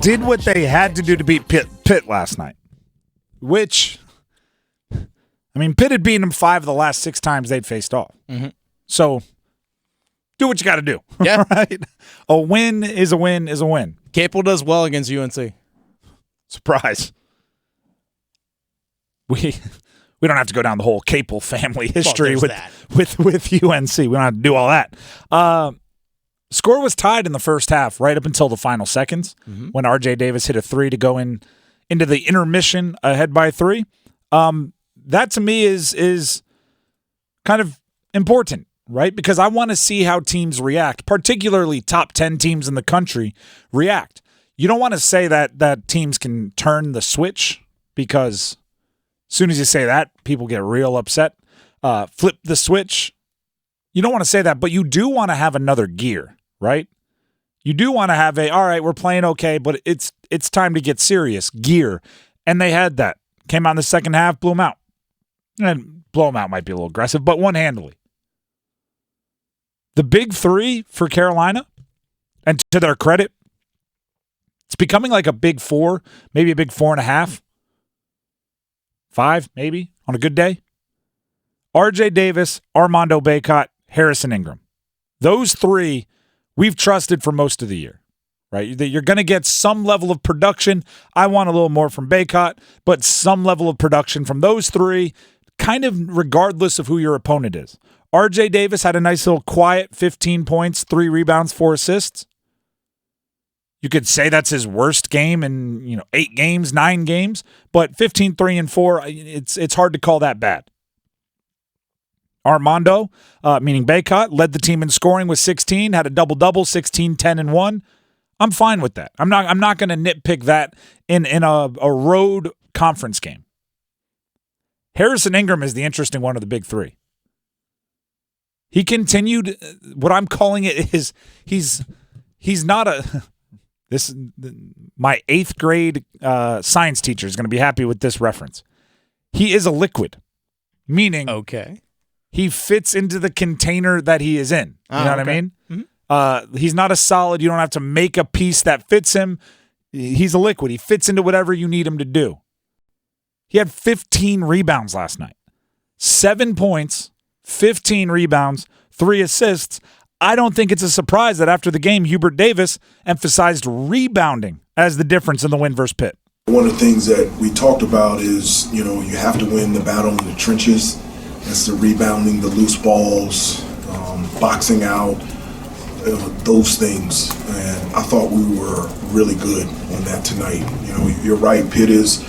did what they had to do to beat Pitt last night, which, I mean, Pitt had beaten them 5 of the last 6 times they'd faced off. Mm-hmm. So do what you got to do. Yeah. Right? A win is a win is a win. Capel does well against UNC. Surprise. We don't have to go down the whole Capel family history with UNC. We don't have to do all that. Score was tied in the first half right up until the final seconds when RJ Davis hit a 3 to go into the intermission ahead by 3. That to me is kind of important, right? Because I want to see how teams react, particularly top 10 teams in the country react. You don't want to say that teams can turn the switch, because as soon as you say that, people get real upset. Flip the switch. You don't want to say that, but you do want to have another gear, right? You do want to have all right, we're playing okay, but it's time to get serious gear. And they had that. Came out in the second half, blew them out. And blow them out might be a little aggressive, but one-handedly. The big 3 for Carolina, and to their credit, it's becoming like a big 4, maybe a big 4.5. 5, maybe, on a good day. RJ Davis, Armando Bacot, Harrison Ingram. Those 3 we've trusted for most of the year, right? You're going to get some level of production. I want a little more from Bacot, but some level of production from those 3, kind of regardless of who your opponent is. RJ Davis had a nice little quiet 15 points, 3 rebounds, 4 assists. You could say that's his worst game in 8 games, 9 games, but 15, 3, and 4, it's hard to call that bad. Armando, meaning Bacot, led the team in scoring with 16, had a double-double, 16, 10, and 1. I'm fine with that. I'm not going to nitpick that in a road conference game. Harrison Ingram is the interesting one of the big 3. He continued, what I'm calling it is he's not a... my 8th grade science teacher is going to be happy with this reference. He is a liquid, meaning he fits into the container that he is in. You know what I mean? Mm-hmm. He's not a solid. You don't have to make a piece that fits him. He's a liquid. He fits into whatever you need him to do. He had 15 rebounds last night. 7 points, 15 rebounds, 3 assists. I don't think it's a surprise that after the game, Hubert Davis emphasized rebounding as the difference in the win versus Pitt. One of the things that we talked about is, you have to win the battle in the trenches. That's the rebounding, the loose balls, boxing out, those things. And I thought we were really good on that tonight. You're right, Pitt is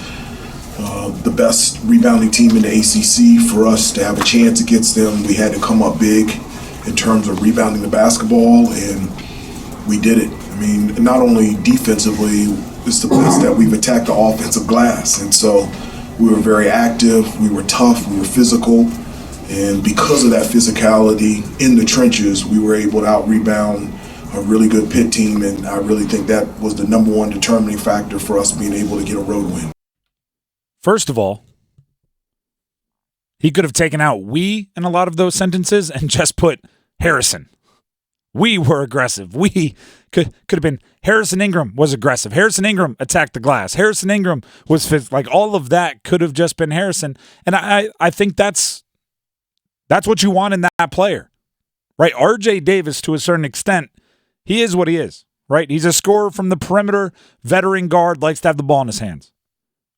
the best rebounding team in the ACC. For us to have a chance against them, we had to come up big in terms of rebounding the basketball, and we did it. I mean, not only defensively, it's the place that we've attacked the offensive glass. And so we were very active, we were tough, we were physical, and because of that physicality in the trenches, we were able to out-rebound a really good Pitt team, and I really think that was the number one determining factor for us being able to get a road win. First of all, he could have taken out "we" in a lot of those sentences and just put Harrison. We were aggressive. We could have been Harrison Ingram was aggressive. Harrison Ingram attacked the glass. Harrison Ingram was like all of that could have just been Harrison. And I think that's what you want in that player, right? RJ Davis, to a certain extent, he is what he is, right? He's a scorer from the perimeter, veteran guard, likes to have the ball in his hands.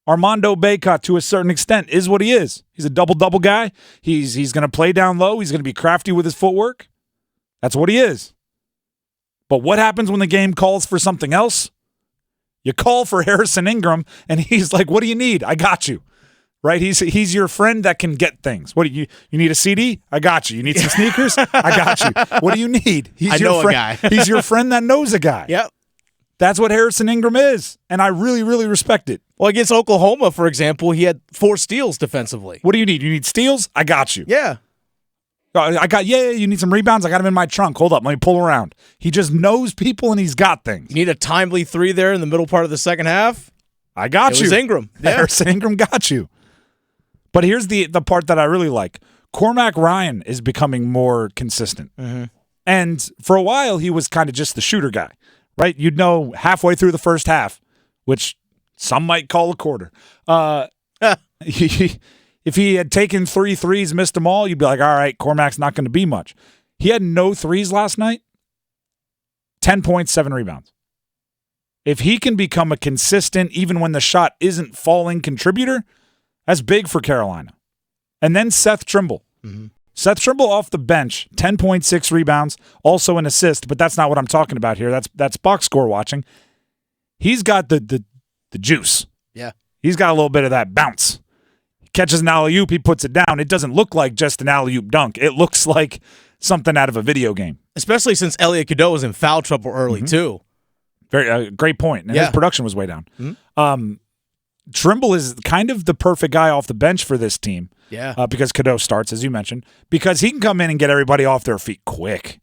Armando Bacot, to a certain extent, is what he is. He's a double-double guy. He's going to play down low. He's going to be crafty with his footwork. That's what he is. But what happens when the game calls for something else? You call for Harrison Ingram, and he's like, what do you need? I got you. Right? He's your friend that can get things. What do you need a CD? I got you. You need some sneakers? I got you. What do you need? I know a guy. He's your friend that knows a guy. Yep. That's what Harrison Ingram is, and I really, really respect it. Well, against Oklahoma, for example, he had 4 steals defensively. What do you need? You need steals? I got you. Yeah. You need some rebounds? I got him in my trunk. Hold up, let me pull around. He just knows people, and he's got things. You need a timely 3 there in the middle part of the second half? I got you. It was Ingram. Yeah. Harrison Ingram got you. But here's the part that I really like. Cormac Ryan is becoming more consistent. Mm-hmm. And for a while, he was kind of just the shooter guy, right? You'd know halfway through the first half, which some might call a quarter. If he had taken 3 threes, missed them all, you'd be like, all right, Cormac's not going to be much. He had no threes last night, 10 points, 7 rebounds. If he can become a consistent, even when the shot isn't falling contributor, that's big for Carolina. And then Seth Trimble. Mm-hmm. Seth Trimble off the bench, 10.6 rebounds, also an assist, but that's not what I'm talking about here. That's box score watching. He's got the juice. Yeah. He's got a little bit of that bounce. He catches an alley-oop, he puts it down. It doesn't look like just an alley-oop dunk. It looks like something out of a video game. Especially since Elliot Cadeau was in foul trouble early, too. Very great point. And his production was way down. Mm-hmm. Trimble is kind of the perfect guy off the bench for this team. Yeah. Because Cadeau starts, as you mentioned, because he can come in and get everybody off their feet quick.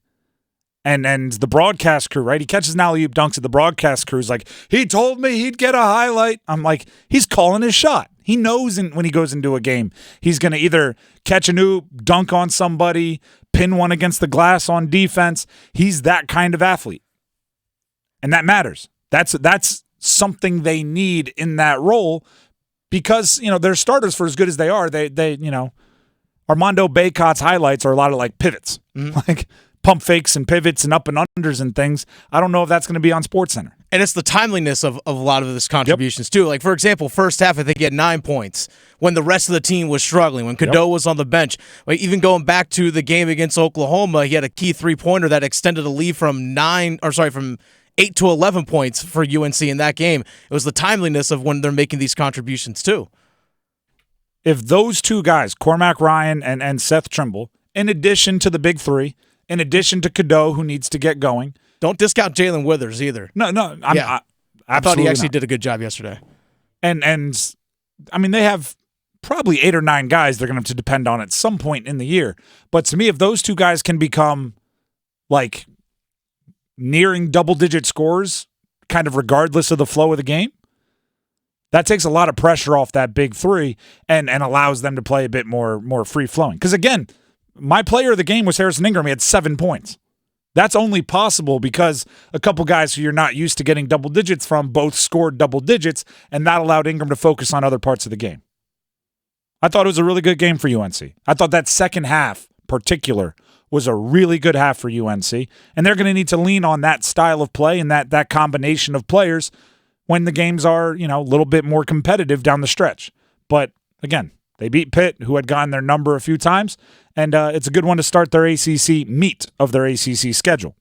And the broadcast crew, right? He catches an alley-oop dunks at the broadcast crew's like, he told me he'd get a highlight. I'm like, he's calling his shot. He knows when he goes into a game, he's going to either catch an oop, dunk on somebody, pin one against the glass on defense. He's that kind of athlete. And that matters. That's something they need in that role because, they're starters for as good as they are. They Armando Bacot's highlights are a lot of like pivots, like pump fakes and pivots and up and unders and things. I don't know if that's going to be on SportsCenter. And it's the timeliness of a lot of his contributions, too. Like, for example, first half, I think he had 9 points when the rest of the team was struggling, when Cadeau was on the bench. Like, even going back to the game against Oklahoma, he had a key three-pointer that extended a lead from 8 to 11 points for UNC in that game. It was the timeliness of when they're making these contributions, too. If those two guys, Cormac Ryan and Seth Trimble, in addition to the big three, in addition to Cadeau, who needs to get going. Don't discount Jalen Withers either. No, I thought he actually did a good job yesterday. And I mean, they have probably 8 or 9 guys they're going to have to depend on at some point in the year. But to me, if those two guys can become like nearing double-digit scores, kind of regardless of the flow of the game, that takes a lot of pressure off that big three and allows them to play a bit more free-flowing. Because, again, my player of the game was Harrison Ingram. He had 7 points. That's only possible because a couple guys who you're not used to getting double digits from both scored double digits, and that allowed Ingram to focus on other parts of the game. I thought it was a really good game for UNC. I thought that second half particular was a really good half for UNC, and they're going to need to lean on that style of play and that combination of players when the games are, a little bit more competitive down the stretch. But again, they beat Pitt, who had gotten their number a few times, and it's a good one to start their ACC meet of their ACC schedule.